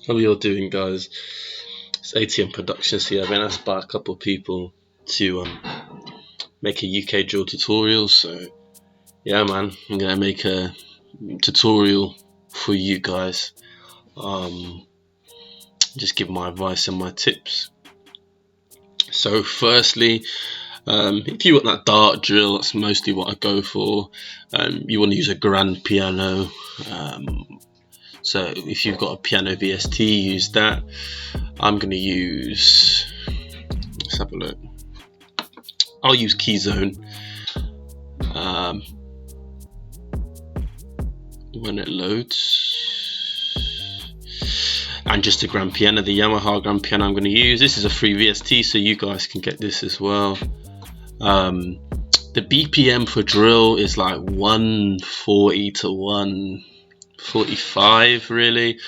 How are you all doing, guys? It's ATM Productions here. I've been asked by a couple of people to make a UK drill tutorial, so yeah, man, I'm gonna make a tutorial for you guys. Just give my advice and my tips. So firstly, if you want that dart drill, that's mostly what I go for. You want to use a grand piano. So if you've got a piano VST, use that. I'm going to use, let's have a look. I'll use Keyzone. When it loads. And just a grand piano, the Yamaha grand piano I'm going to use. This is a free VST, so you guys can get this as well. The BPM for drill is like 140 to 145 really.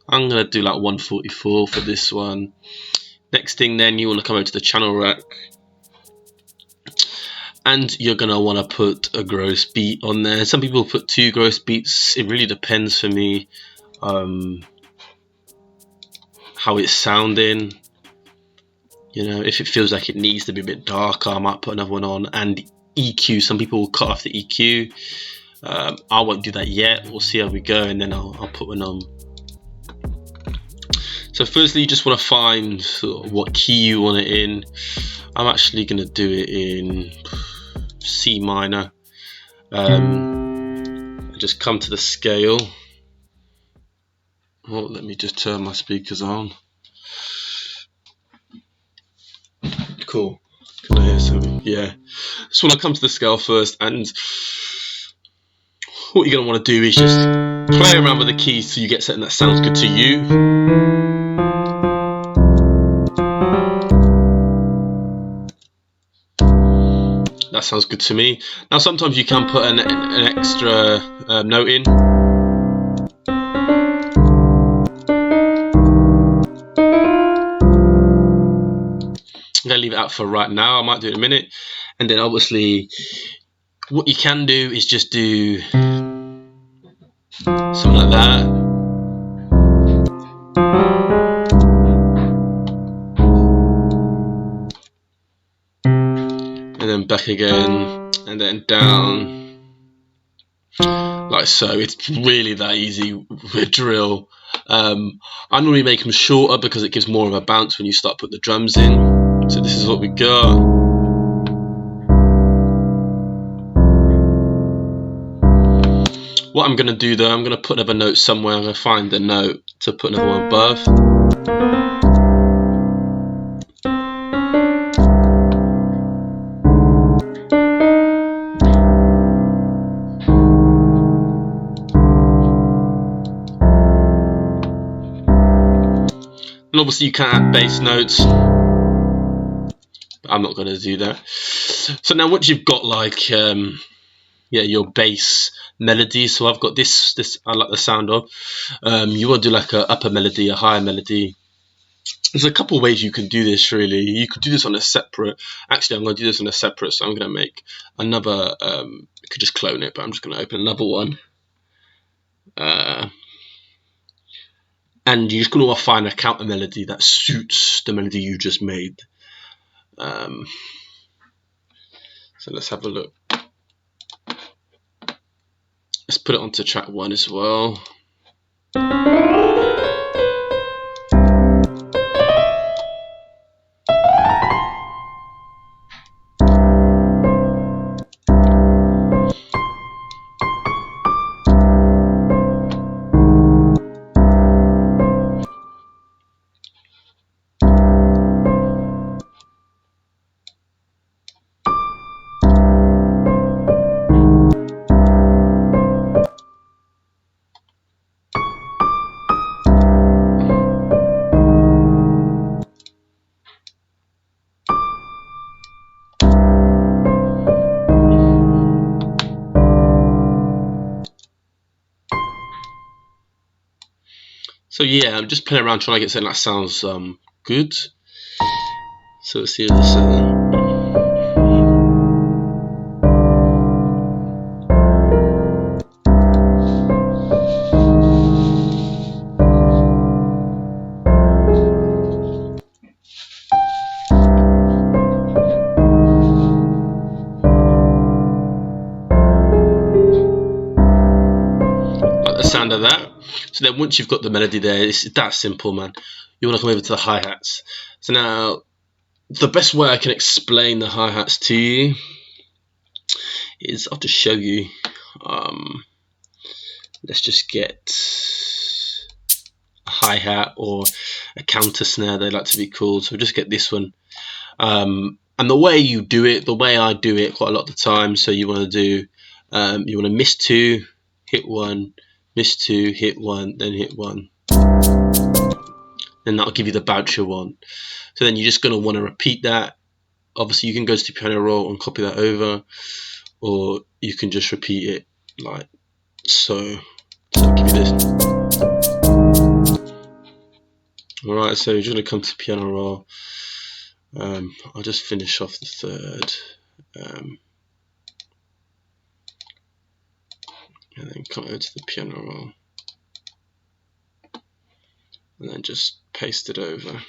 I'm going to do like 144 for this one. Next thing then, you want to come over to the channel rack. And you're going to want to put a gross beat on there. Some people put 2 gross beats. It really depends for me how it's sounding. You know, if it feels like it needs to be a bit darker, I might put another one on. And EQ, some people will cut off the EQ. I won't do that yet. We'll see how we go, and then I'll put one on. So firstly, you just want to find sort of what key you want it in. I'm actually going to do it in C minor. Just come to the scale. Oh, let me just turn my speakers on. Cool. Can I hear something? Yeah. Just want to come to the scale first, and what you're going to want to do is just play around with the keys till you get something that sounds good to you. That sounds good to me. Now sometimes you can put an extra note in. I'm going to leave it out for right now. I might do it in a minute. And then obviously what you can do is just do something like that. And then back again, and then down, like so. It's really that easy with drill. I normally make them shorter because it gives more of a bounce when you start putting the drums in. So this is what we got. What I'm going to do though, I'm going to put another note somewhere. I'm going to find the note to put another one above. And obviously you can add bass notes, but I'm not going to do that. So now once you've got like your bass melody, so I've got this I like the sound of. You want to do like a upper melody, a higher melody. There's a couple of ways you can do this really. You could do this on a separate, actually I'm going to do this on a separate, so I'm going to make another, you could just clone it, but I'm just going to open another one. And you're just going to find a counter melody that suits the melody you just made. So let's have a look. Let's put it onto track 1 as well. So yeah, I'm just playing around trying to get something that sounds good. So let's see if this So then once you've got the melody there, it's that simple, man. You want to come over to the hi-hats. So now, the best way I can explain the hi-hats to you is I'll just show you. Let's just get a hi-hat or a counter snare, they like to be called. So just get this one. And the way you do it, the way I do it quite a lot of the time, so you want to do, you want to miss 2, hit 1, miss 2, hit 1, then hit 1. Then that'll give you the voucher one. So then you're just going to want to repeat that. Obviously, you can go to the piano roll and copy that over, or you can just repeat it like so. So I'll give you this. Alright, so you're just going to come to piano roll. I'll just finish off the third. And then come over to the piano roll. And then just paste it over.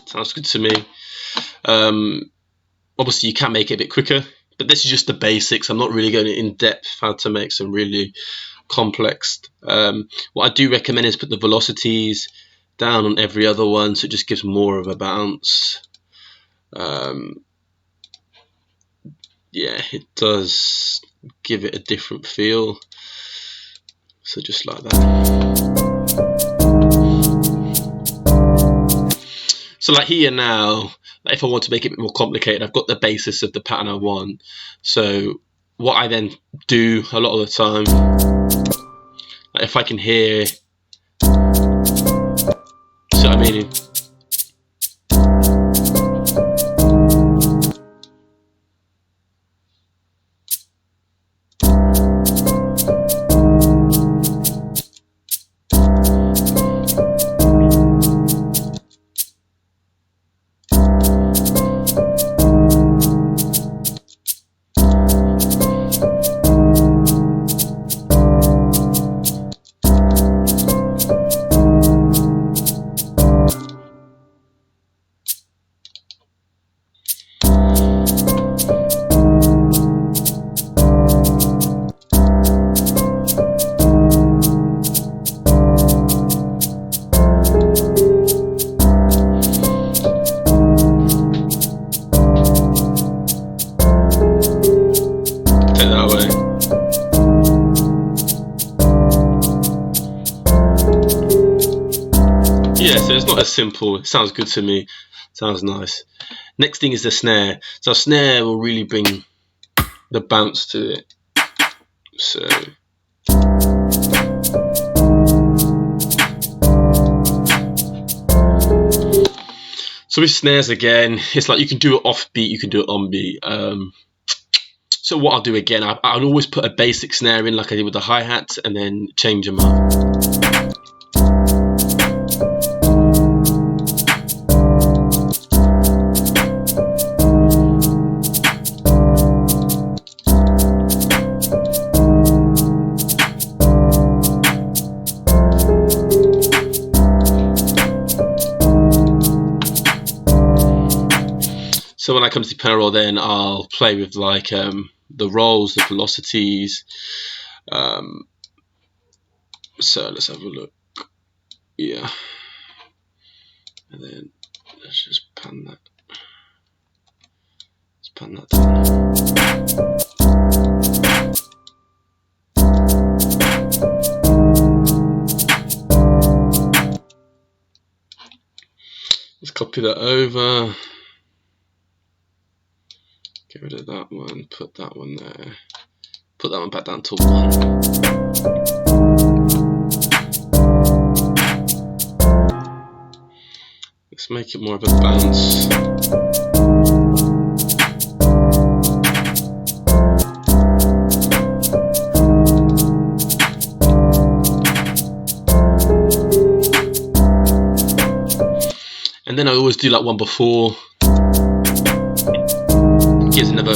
Sounds good to me. Obviously you can make it a bit quicker, but this is just the basics. I'm not really going in depth how to make some really complex. What I do recommend is put the velocities down on every other one, so it just gives more of a bounce. Yeah, it does give it a different feel. So just like that. So like here now, like if I want to make it a bit more complicated, I've got the basis of the pattern I want. So what I then do a lot of the time, like if I can hear, so I mean, yeah, so it's not as simple. It sounds good to me. Sounds nice. Next thing is the snare. So a snare will really bring the bounce to it. So with snares again, it's like you can do it off beat, you can do it on beat. So what I'll do again, I'll always put a basic snare in like I did with the hi-hats and then change them up. So when I come to the piano roll, then I'll play with like the rolls, the velocities. So let's have a look. Yeah, and then let's just pan that. Let's pan that down. Let's copy that over. Get rid of that one, put that one there, put that one back down to 1. Let's make it more of a bounce. And then I always do like one before. Gives another.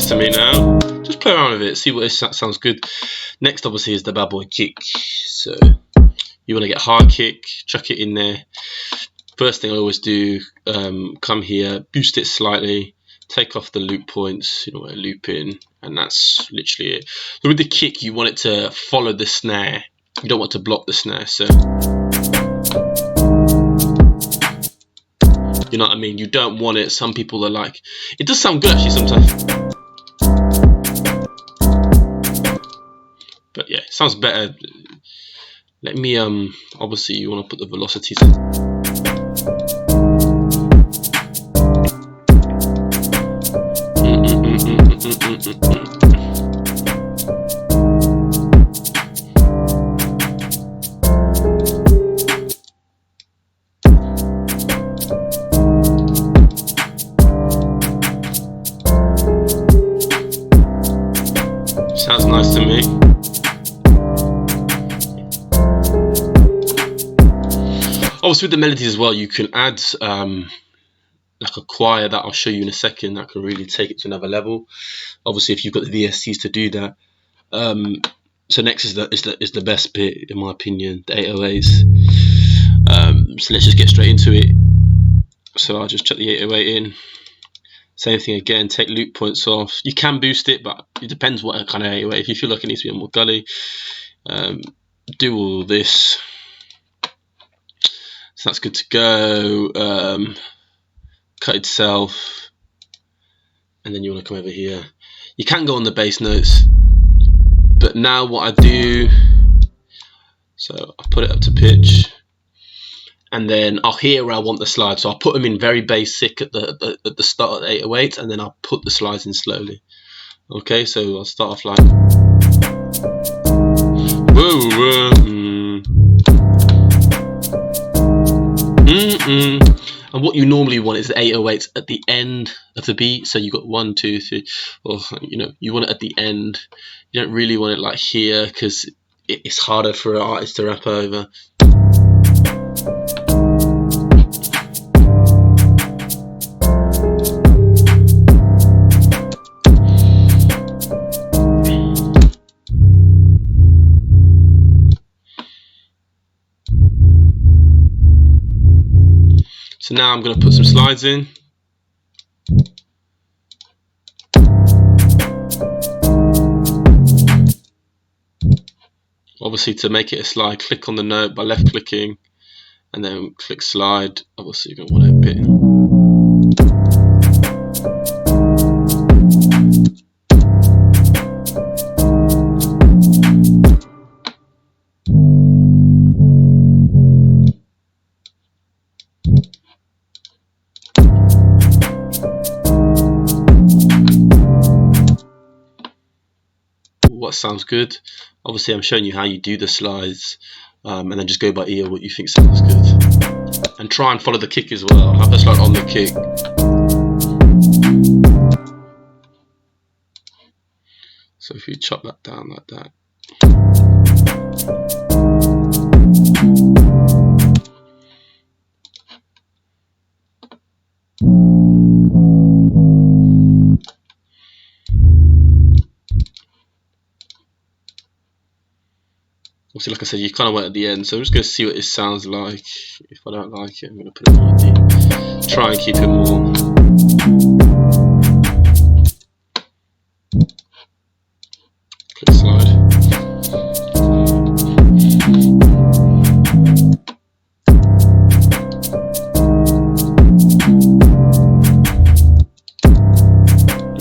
to me now. Just play around with it, see what it sounds good. Next, obviously, is the bad boy kick. So you want to get hard kick, chuck it in there. First thing I always do, come here, boost it slightly, take off the loop points, you know, where loop in, and that's literally it. So with the kick, you want it to follow the snare. You don't want to block the snare, so you know what I mean? You don't want it. Some people are like, it does sound good actually sometimes. But yeah, it sounds better. Let me, obviously you want to put the velocities in. Sounds nice to me. Obviously with the melodies as well, you can add like a choir that I'll show you in a second that can really take it to another level. Obviously if you've got the VSTs to do that. So next is the best bit in my opinion, the 808s. So let's just get straight into it. So I'll just chuck the 808 in. Same thing again, take loop points off. You can boost it, but it depends what kind of 808. If you feel like it needs to be more gully, do all this. So that's good to go. Cut itself, and then you want to come over here. You can go on the bass notes, but now what I do, so I put it up to pitch, and then I'll hear where I want the slide. So I'll put them in very basic at the start of the 808, and then I'll put the slides in slowly. Okay, so I'll start off like whoa, and what you normally want is the 808s at the end of the beat. So you got 1, 2, 3, or you know, you want it at the end. You don't really want it like here because it's harder for an artist to rap over. So now I'm going to put some slides in. Obviously to make it a slide, click on the note by left clicking and then click slide. Obviously you're going to want it a bit. What sounds good. Obviously I'm showing you how you do the slides, and then just go by ear what you think sounds good, and try and follow the kick as well. Have the slide on the kick. So if you chop that down like that, obviously, like I said, you kind of want it at the end, so I'm just going to see what it sounds like. If I don't like it, I'm going to put it on the D. Try and keep it more. Click slide.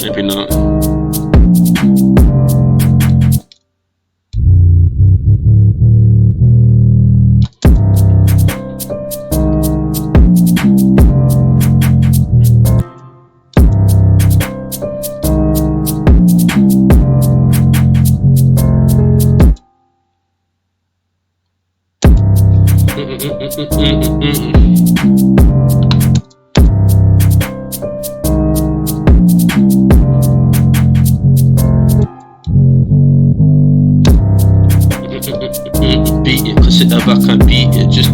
Maybe not. Beat it, sit there back and beat it, just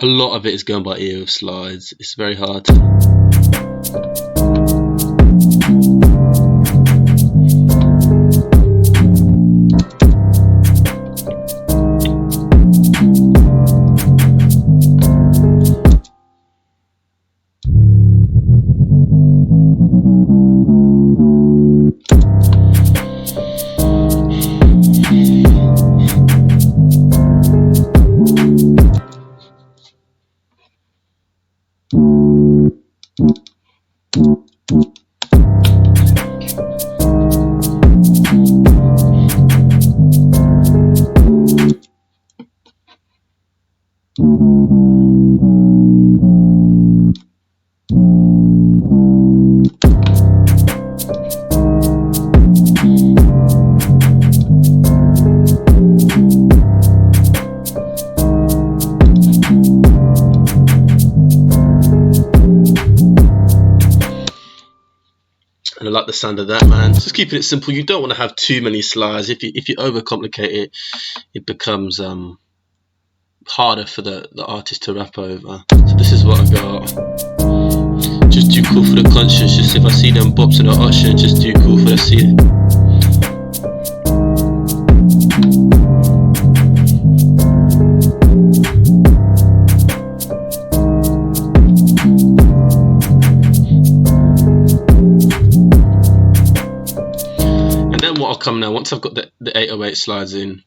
a lot of it is going by ear with slides. It's very hard. And I like the sound of that, man. Just keeping it simple. You don't want to have too many slides. If you overcomplicate it, it becomes harder for the artist to rap over. So this is what I got. Just do cool for the conscience. Just if I see them bops in the ocean, just do cool for the sea. What I'll come now, once I've got the 808 slides in,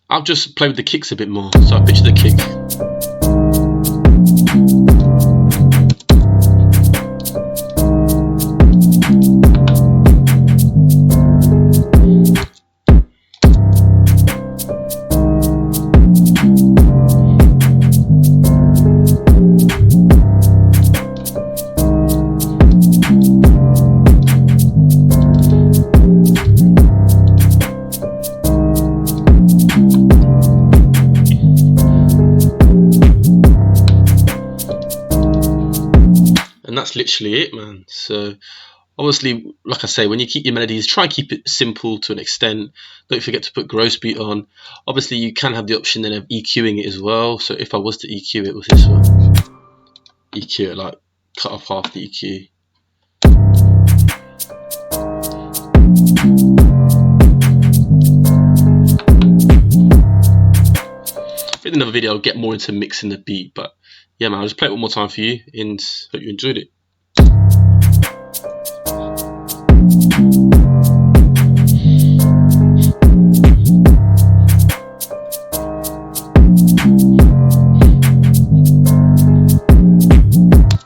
I'll just play with the kicks a bit more. So I picture the kick. And that's literally it, man. So obviously, like I say, when you keep your melodies, try and keep it simple to an extent. Don't forget to put gross beat on. Obviously, you can have the option then of EQing it as well. So if I was to EQ it with this one, EQ it, like cut off half the EQ. In another video, I'll get more into mixing the beat, but yeah, man, I'll just play it one more time for you and hope you enjoyed it.